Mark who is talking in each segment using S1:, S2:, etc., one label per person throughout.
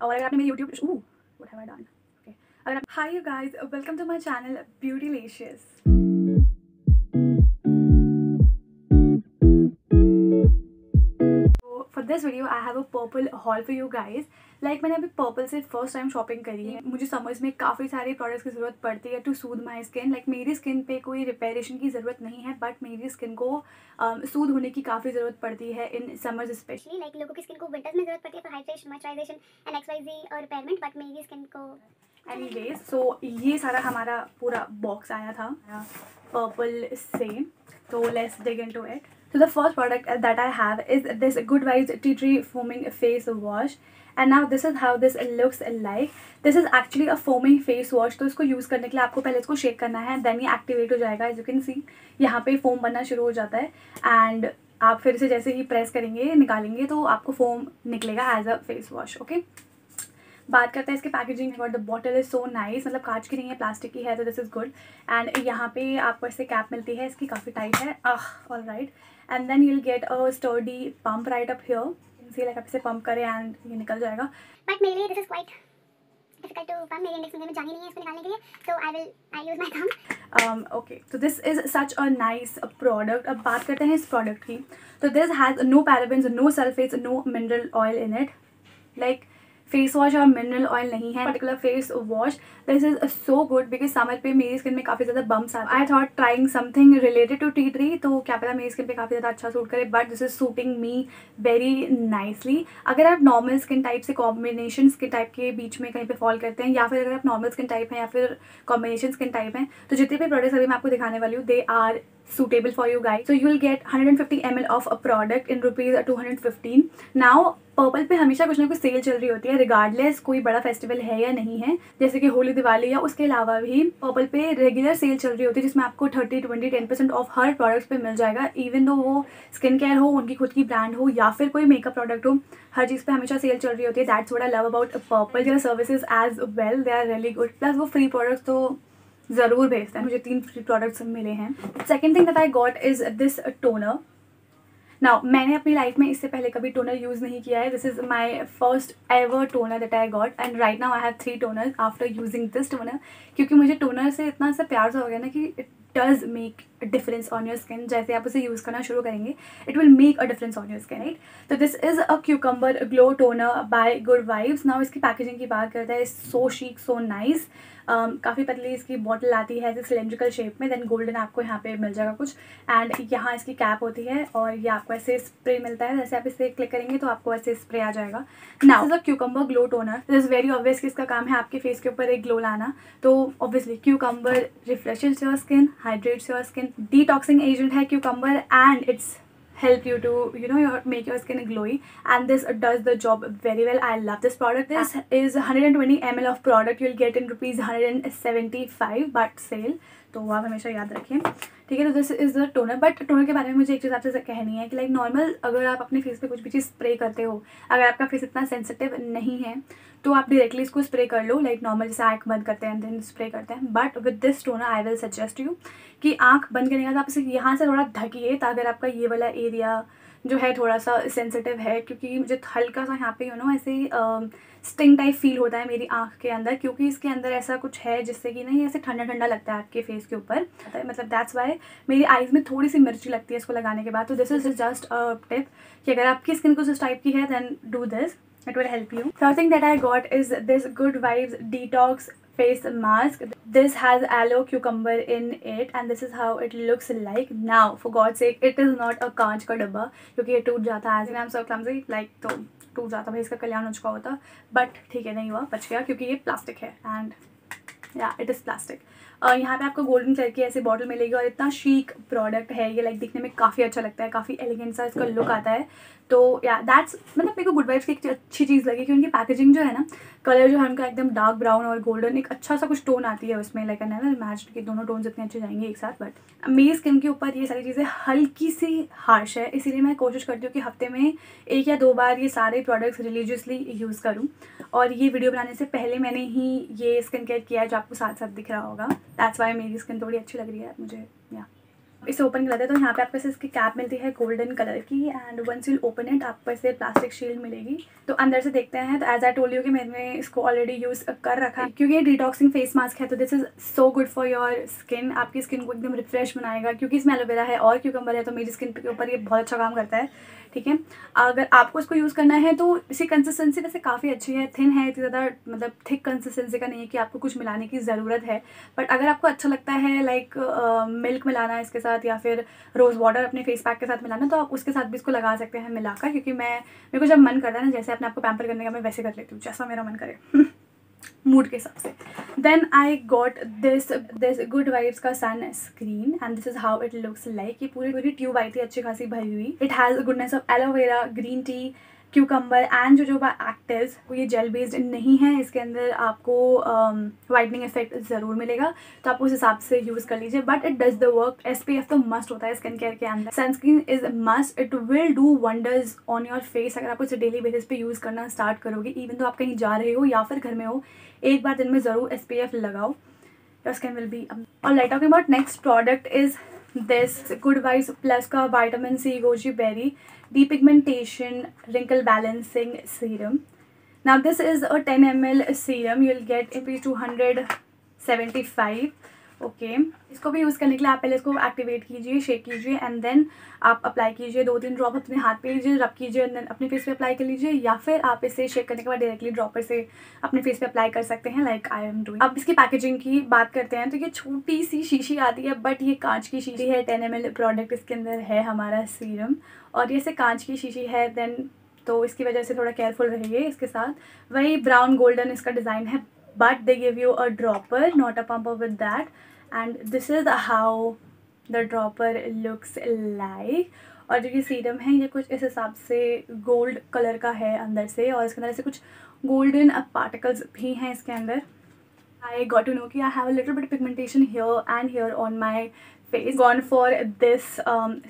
S1: और अगर आपने मेरी YouTube what have I done okay अगर hi you guys welcome to my channel Beautylicious. For this video I have a purple haul for you guys. Like मैंने अभी purple से first time shopping करी है। मुझे समर्स में काफ़ी सारे प्रोडक्ट्स की ज़रूरत पड़ती है to soothe my skin. Like मेरी स्किन पे कोई रिपेयरेशन की ज़रूरत नहीं है, बट मेरी स्किन को सूद होने की काफ़ी ज़रूरत पड़ती है इन समर्स स्पेशली।
S2: लाइक लोगों की स्किन को विंटर्स में जरूरत पड़ती है for hydration, moisturisation and XYZ और रिपेयरमेंट, बट मेरी स्किन को
S1: एनीवेज सो ये सारा हमारा पूरा बॉक्स आया था पर्पल से, तो let's dig into it. So the first product that I have is this Good Vibes Tea Tree Foaming Face Wash, and now this is how this looks like. This is actually a foaming face wash. तो इसको use करने के लिए आपको पहले इसको shake करना है, देन ये एक्टिवेट हो जाएगा। एज यू कैन सी यहाँ पे फोम बनना शुरू हो जाता है, एंड आप फिर से जैसे ही प्रेस करेंगे निकालेंगे तो आपको फोम निकलेगा as a face wash. Okay, बात करते हैं इसके पैकेजिंग की। The bottle is so nice, मतलब कांच की नहीं है, प्लास्टिक की है, तो दिस इज़ गुड। एंड यहाँ पे आपको इससे कैप मिलती है, इसकी काफ़ी टाइट है। All right, and then you'll get a sturdy pump right up here. See like आप इसे पंप करें एंड ये निकल जाएगा।
S2: बट मेरे लिए this is quite difficult to pump. मेरी इंडेक्स फिंगर में जानी नहीं है इसको निकालने के लिए, so I use my thumb.
S1: Okay, तो this is such a nice product. अब बात करते हैं इस प्रोडक्ट की। तो this has no parabens, no sulphates, no mineral oil in it. Like face wash और मिनरल ऑयल नहीं है particular face wash. This is so good because summer पे मेरी स्किन में काफ़ी ज़्यादा बम्स आते हैं। I thought trying something related to tea tree, तो क्या पता मेरी स्किन पे काफ़ी ज़्यादा अच्छा सूट करे, but this is suiting me very nicely. अगर आप नॉर्मल स्किन टाइप से कॉम्बिनेशन स्किन टाइप के बीच में कहीं पे फॉल करते हैं, या फिर अगर आप नॉर्मल स्किन टाइप हैं या फिर कॉम्बिनेशन स्किन टाइप हैं, तो जितने भी प्रोडक्ट्स अभी मैं आपको दिखाने वाली हूँ they are suitable for you guys. So you will get 150 ml of a product in rupees 215. Now purple पे हमेशा कुछ ना कुछ सेल चल रही होती है, रिगार्डलेस कोई बड़ा फेस्टिवल है या नहीं है, जैसे कि होली, दिवाली या उसके अलावा भी पर्पल पे रेगुलर सेल चल रही होती है, जिसमें आपको 30-20-10% ऑफ हर प्रोडक्ट्स पे मिल जाएगा। इवन दो वो स्किन केयर हो, उनकी खुद की ब्रांड हो, या फिर कोई मेकअप प्रोडक्ट हो, हर चीज़ पे हमेशा सेल चल रही होती है। That's what I love about Purple. Their services as well, they are really good, plus वो फ्री प्रोडक्ट्स तो ज़रूर भेजते हैं। मुझे 3 फ्री प्रोडक्ट्स मिले हैं। Second thing that I got is this toner. Now मैंने अपनी लाइफ में इससे पहले कभी टोनर यूज़ नहीं किया है। This is my first ever toner that I got, and right now I have 3 toners after using this toner. क्योंकि मुझे टोनर से इतना सा प्यार सा हो गया ना कि it does make a difference on your skin. जैसे आप उसे यूज़ करना शुरू करेंगे, it will make a difference on your skin, right. तो this is a cucumber glow toner by Good Vibes. Now इसकी पैकेजिंग की बात करते हैं, सो शीक, सो नाइस। काफ़ी पतली इसकी बॉटल आती है सिलेंड्रिकल शेप में, देन गोल्डन आपको यहाँ पे मिल जाएगा कुछ, एंड यहाँ इसकी कैप होती है, और ये आपको ऐसे स्प्रे मिलता है। जैसे आप इसे क्लिक करेंगे तो आपको ऐसे स्प्रे आ जाएगा। Now this is a cucumber glow toner. This is very obvious कि इसका काम है आपके फेस के ऊपर एक ग्लो लाना। तो obviously cucumber refreshes your skin, hydrates your skin, detoxing agent है cucumber, and it's help you to make your skin glowy, and this does the job very well. I love this product. This is 120 ml of product. You'll get in rupees 175 but sale, तो आप हमेशा याद रखें, ठीक है। तो this is the toner. But toner के बारे में मुझे एक चीज़ आपसे कहनी है कि लाइक नॉर्मल अगर आप अपने फेस पे कुछ भी चीज़ स्प्रे करते हो, अगर आपका फेस इतना सेंसिटिव नहीं है तो आप डायरेक्टली इसको स्प्रे कर लो, लाइक नॉर्मल जैसे आँख बंद करते हैं देन स्प्रे करते हैं। But with this toner I will suggest you कि आँख बंद करने के बाद आप इसे यहाँ से थोड़ा ढकिए, ताकि अगर आपका ये वाला एरिया जो है थोड़ा सा सेंसिटिव है, क्योंकि मुझे हल्का सा यहाँ पे ऐसे स्टिंग टाइप फील होता है मेरी आँख के अंदर, क्योंकि इसके अंदर ऐसा कुछ है जिससे कि ना ये ऐसे ठंडा ठंडा लगता है आपके फेस के ऊपर, मतलब दैट्स वाई मेरी आईज़ में थोड़ी सी मिर्ची लगती है इसको लगाने के बाद। तो this is just a tip कि अगर आपकी स्किन कुछ इस टाइप की है then do this, it will help you. Third thing that I got is this Good Vibes Detox face mask. This has aloe cucumber in it, and this is how it looks like. Now for God's sake, it is not a कांच का डब्बा, क्योंकि ये टूट जाता है। I am so clumsy, like तो टूट जाता भाई, इसका कल्याण हो चुका होता, बट ठीक है नहीं हुआ, बच गया, क्योंकि ये प्लास्टिक है, एंड या इट इज़ प्लास्टिक। यहाँ पे आपको गोल्डन कलर की ऐसे बॉटल मिलेगी, और इतना शीक प्रोडक्ट है ये, लाइक दिखने में काफ़ी अच्छा लगता है, काफ़ी एलिगेंट सा इसका लुक आता है। तो या दैट्स मतलब मेरे को गुड वाइब्स की एक अच्छी चीज़ लगी कि उनकी पैकेजिंग जो है ना, कलर जो है उनका एकदम डार्क ब्राउन और गोल्डन, एक अच्छा सा कुछ टोन आती है उसमें, लाइक नेवर इमेजिन कि दोनों टोन्स इतने अच्छे जाएंगे एक साथ। बट मेरी स्किन के ऊपर ये सारी चीज़ें हल्की सी हार्श है, इसीलिए मैं कोशिश करती हूँ कि हफ्ते में 1 या 2 बार ये सारे प्रोडक्ट्स रिलीजियसली यूज़ करूँ। और ये वीडियो बनाने से पहले मैंने ही ये स्किन केयर किया है, जो आपको साथ साथ दिख रहा होगा। दैट्स वाई मेरी स्किन थोड़ी अच्छी लग रही है मुझे, या इसे ओपन करते हैं तो यहाँ पे आपको इसकी कैप मिलती है गोल्डन कलर की, and once you open it आपको इसे प्लास्टिक शील्ड मिलेगी। तो अंदर से देखते हैं। तो एज आई टोल्ड यू कि मैंने इसको ऑलरेडी यूज़ कर रखा है क्योंकि ये डिटॉक्सिंग फेस मास्क है। तो this is so good for your skin, आपकी स्किन को एकदम रिफ्रेश बनाएगा। क्योंकि इसमें एलोवेरा है और क्यूकम्बर है तो मेरी स्किन के ऊपर ये बहुत अच्छा काम करता है, ठीक है। अगर आपको इसको यूज़ करना है तो इसकी कंसिस्टेंसी वैसे काफ़ी अच्छी है, थिन है, इतनी ज़्यादा मतलब थिक कंसिस्टेंसी का नहीं है कि आपको कुछ मिलाने की ज़रूरत है। बट अगर आपको अच्छा लगता है लाइक मिल्क मिलाना इसके साथ या फिर रोज़ वाटर अपने फेस पैक के साथ मिलाना, तो आप उसके साथ भी इसको लगा सकते हैं मिलाकर। क्योंकि मेरे को जब मन करता है ना, जैसे अपने आपको पैम्पर करने का, मैं वैसे कर लेती हूँ जैसा मेरा मन करे मूड के हिसाब से। Then I got this Good Vibes का sunscreen and this is how it looks like. ये पूरी ट्यूब आई थी अच्छी खासी भरी हुई। It has goodness of aloe vera, green tea, cucumber and jojoba actives. ये जेल बेस्ड नहीं है, इसके अंदर आपको वाइटनिंग इफेक्ट ज़रूर मिलेगा, तो आप उस हिसाब से यूज़ कर लीजिए। But it does the work. SPF तो मस्ट होता है स्किन केयर के अंदर। Sunscreen is must, it will do wonders on your face अगर आप उसे डेली बेसिस पे यूज़ करना स्टार्ट करोगे। इवन तो आप कहीं जा रहे हो या फिर घर में हो, एक बार दिन में ज़रूर SPF लगाओ, योर स्किन विल बी। और like talking about next product is this Good Vibes plus का vitamin C goji berry depigmentation wrinkle balancing serum. Now this is a 10 ml serum. You'll get SPF 275. Okay इसको भी use करने के लिए आप पहले इसको एक्टिवेट कीजिए, शेक कीजिए एंड देन आप अप्लाई कीजिए। 2-3 ड्रॉप अपने हाथ पे लीजिए, रब कीजिए एंड देन अपने फेस पे अप्लाई कर लीजिए, या फिर आप इसे शेक करने के बाद डायरेक्टली ड्रॉपर से अपने फेस पे अप्लाई कर सकते हैं लाइक आई एम डूइंग। अब इसकी पैकेजिंग की बात करते हैं। तो ये छोटी सी शीशी आती है, बट ये कांच की शीशी है। 10 ml प्रोडक्ट इसके अंदर है हमारा सीरम, और ये से कांच की शीशी है देन, तो इसकी वजह से थोड़ा केयरफुल रहिए इसके साथ। वही ब्राउन गोल्डन इसका डिज़ाइन है, but they give you a dropper not a pump with that, and this is how the dropper looks like. और जो ये सीरम है ये कुछ इस हिसाब से गोल्ड कलर का है अंदर से, और इसके अंदर ऐसे कुछ गोल्डन पार्टिकल्स भी हैं इसके अंदर। आई गॉट टू नो कि आई have a little bit pigmentation here and here on my face. Gone for this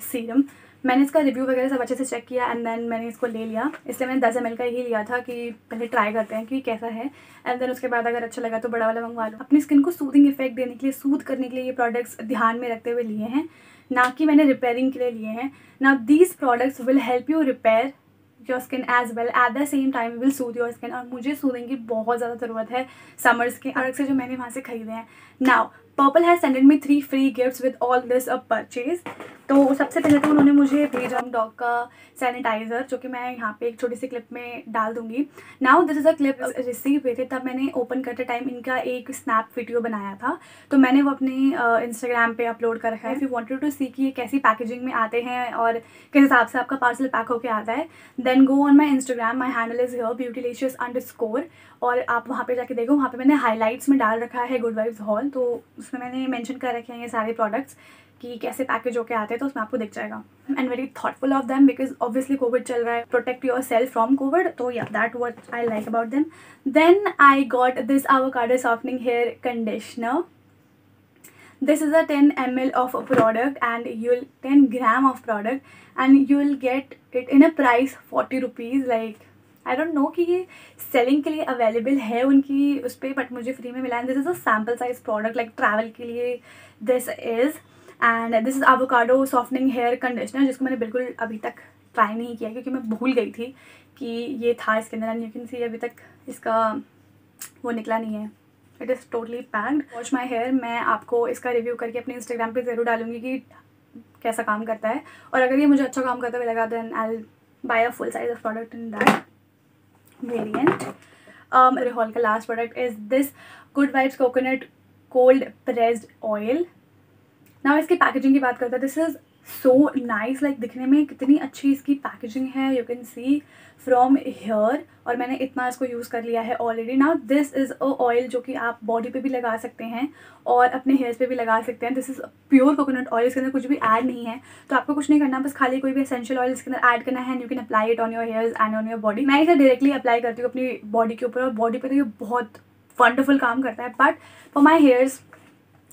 S1: serum. मैंने इसका रिव्यू वगैरह सब अच्छे से चेक किया एंड देन मैंने इसको ले लिया। इसलिए मैंने 10 ml का ही लिया था कि पहले ट्राई करते हैं कि कैसा है, एंड देन उसके बाद अगर अच्छा लगा तो बड़ा वाला मंगवा लो। अपनी स्किन को सूदिंग इफेक्ट देने के लिए, सूद करने के लिए ये प्रोडक्ट्स ध्यान में रखते हुए लिए हैं, ना कि मैंने रिपेयरिंग के लिए लिए हैं। Now these products will help you repair your skin as well at the same time will soothe your skin. और मुझे सूदिंग की बहुत ज़्यादा ज़रूरत है समर्स के प्रोडक्ट्स से जो मैंने वहाँ से खरीदे हैं। Now purple has सेंडेड me 3 free gifts with all this purchase. तो सबसे पहले तो उन्होंने मुझे भेजा डॉग का सैनिटाइज़र, जो कि मैं यहाँ पे एक छोटी सी क्लिप में डाल दूँगी। Now this is a clip receive हुए थे, तब मैंने ओपन करते टाइम इनका एक स्नैप वीडियो बनाया था, तो मैंने वो अपने इंस्टाग्राम पे अपलोड कर रखा है। इफ़ यू वांटेड टू सी कि ये कैसी पैकेजिंग में आते हैं और किस हिसाब से आपका पार्सल पैक होके आता है, then go on my Instagram, my handle is here beautylicious_, और आप वहाँ पे जाके देखो। वहाँ पे मैंने हाईलाइट्स में डाल रखा है गुड वाइब्स हॉल, तो उसमें मैंने मेंशन कर रखे हैं ये सारे प्रोडक्ट्स कि कैसे पैकेज होके आते हैं, तो उसमें आपको दिख जाएगा। And very thoughtful of them because obviously COVID चल रहा है, protect yourself from COVID, तो या that what I like about them. Then I got this avocado softening hair conditioner. This is a 10 ml of product and you'll 10 gram of product and you'll get it in a price 40 rupees. like I don't know कि ये selling के लिए available है उनकी उस पर, but मुझे free में मिला। And this is a sample size product, like travel के लिए this is. And this is avocado softening hair conditioner, जिसको मैंने बिल्कुल अभी तक ट्राई नहीं किया क्योंकि मैं भूल गई थी कि ये था इसके अंदर। एंड यू कैन सी अभी तक इसका वो निकला नहीं है, it is totally packed. Wash my hair, मैं आपको इसका रिव्यू करके अपने इंस्टाग्राम पे ज़रूर डालूंगी कि कैसा काम करता है, और अगर ये मुझे अच्छा काम करता हुआ लगा then I will buy a full size of product in that variant. मेरे हॉल का last product is this Good Vibes coconut cold pressed oil. Now इसकी पैकेजिंग की बात करते हैं। This is so nice, like दिखने में कितनी अच्छी इसकी पैकेजिंग है, you can see from here, और मैंने इतना इसको यूज़ कर लिया है already. Now this is a oil जो कि आप बॉडी पे भी लगा सकते हैं और अपने हेयर्स पे भी लगा सकते हैं। This is pure coconut oil, इसके अंदर कुछ भी ऐड नहीं है, तो आपको कुछ नहीं करना, बस खाली कोई भी एसेंशियल ऑयल इसके अंदर ऐड करना है and you can apply it on your hairs and on your body. मैं इसे डायरेक्टली अप्लाई करती हूँ अपनी बॉडी के ऊपर, और बॉडी पे तो ये बहुत वंडरफुल काम करता है, बट फॉर माई हेयर्स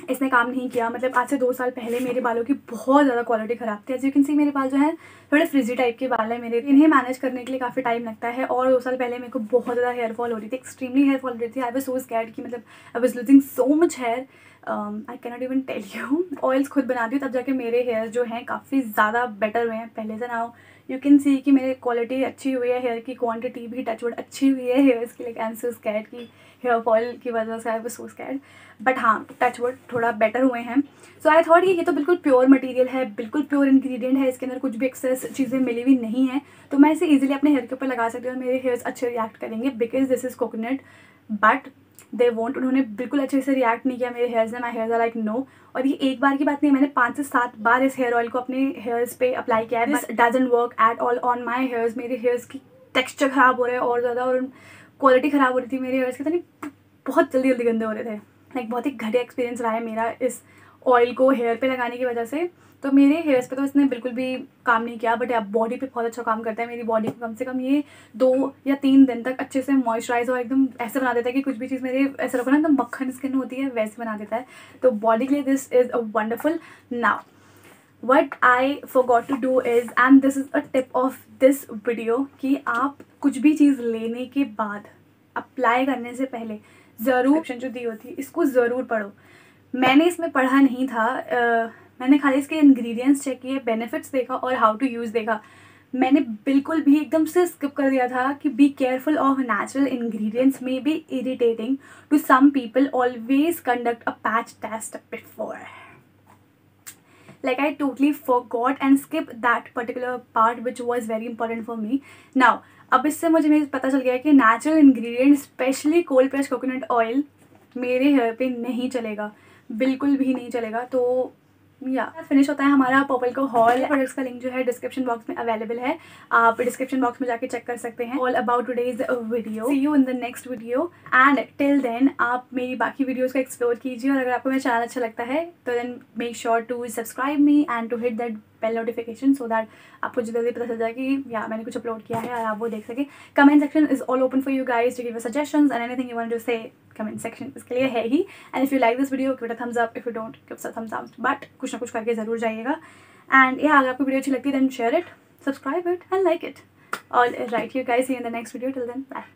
S1: इसने काम नहीं किया। मतलब आज से 2 साल पहले मेरे बालों की बहुत ज़्यादा क्वालिटी ख़राब थी। एज यू कैन सी मेरे बाल जो है थोड़े फ्रिजी टाइप के बाल हैं मेरे। इन्हें मैनेज करने के लिए काफ़ी टाइम लगता है और 2 साल पहले मेरे को बहुत ज़्यादा हेयर फॉल हो रही थी, एक्सट्रीमली हेयर फॉल हो रही थी। आई वाज सो स्कैर्ड कि मतलब I was losing so much hair. I cannot even tell you. Oils खुद बनाती हूँ तब जाके मेरे हेयर जो हैं काफ़ी ज़्यादा बेटर हुए हैं पहले से। नाउ यू कैन सी कि मेरी क्वालिटी अच्छी हुई है, हेयर की क्वांटिटी भी टचवुड अच्छी हुई है हेयर्स की। Like I am so scared कि हेयर फॉल की वजह से I was so scared, but हाँ टचवुड थोड़ा बेटर हुए हैं। सो आई थॉट ये तो बिल्कुल प्योर मटेरियल है, बिल्कुल प्योर इंग्रेडिएंट है, इसके अंदर कुछ भी एक्सेस चीज़ें मिली हुई नहीं है, तो मैं इसे इजीली अपने हेयर के ऊपर लगा सकती हूँ और मेरे हेयर्स अच्छे रिएक्ट करेंगे because this is coconut. But they won't, उन्होंने बिल्कुल अच्छे से रिएक्ट नहीं किया मेरे हेयर्स ने। My hairs are like no. और ये एक बार की बात नहीं, मैंने 5 से 7 बार इस हेयर ऑयल को अपने हेयर्स पे अप्लाई किया है। This doesn't work at all on my hairs. मेरे हेयर्स की टेक्स्चर ख़राब हो रहे हैं और ज़्यादा, और क्वालिटी ख़राब हो रही थी मेरे हेयर्स की, तो नहीं बहुत जल्दी जल्दी गंदे हो रहे थे। लाइक बहुत ही घटिया एक्सपीरियंस रहा है मेरा इस ऑयल को हेयर पे लगाने की वजह से। तो मेरे हेयर्स पे तो इसने बिल्कुल भी काम नहीं किया, बट अब बॉडी पे बहुत अच्छा काम करता है। मेरी बॉडी को कम से कम ये 2 या 3 दिन तक अच्छे से मॉइस्चराइज और एकदम ऐसे बना देता है कि कुछ भी चीज़ मेरे ऐसे रखो ना एकदम मक्खन स्किन होती है वैसे बना देता है। तो बॉडी के लिए this is a wonderful. Now what I forgot to do is, and this is a tip of this video, कि आप कुछ भी चीज़ लेने के बाद अप्लाई करने से पहले ज़रूर ऑप्शन जो दी होती है इसको ज़रूर पढ़ो। मैंने इसमें पढ़ा नहीं था, मैंने खाली इसके इंग्रेडिएंट्स चेक किए, बेनिफिट्स देखा और हाउ टू यूज़ देखा। मैंने बिल्कुल भी एकदम से स्किप कर दिया था कि be careful of natural ingredients may be irritating to some people, always conduct a patch test before. Like I totally forgot and skipped that particular part which was very important for me. Now अब इससे मुझे पता चल गया कि natural ingredient specially cold press coconut oil मेरे hair पे नहीं चलेगा, बिल्कुल भी नहीं चलेगा। तो या फिनिश होता है हमारा पर्पल को हॉल। प्रोडक्ट्स का लिंक जो है डिस्क्रिप्शन बॉक्स में अवेलेबल है, आप डिस्क्रिप्शन बॉक्स में जाके चेक कर सकते हैं। All about today's video. See you in the next video and till then आप मेरी बाकी वीडियोस को एक्सप्लोर कीजिए, और अगर आपको मेरा चैनल अच्छा लगता है तो then make sure to subscribe me and to hit that bell notification so that आपको जल्दी पता चल जाए कि या मैंने कुछ अपलोड किया है और आप वो देख सकें। Comment section is all open for you guys to give suggestions and anything you want to say. Comment section इसके लिए है ही। And if you like this video give it a thumbs up, if you don't give a thumbs down, but कुछ ना कुछ करके ज़रूर जाइएगा। एंड या अगर आपको वीडियो अच्छी लगती है then share it, subscribe it and like it. All right, you guys see in the next video. Till then bye.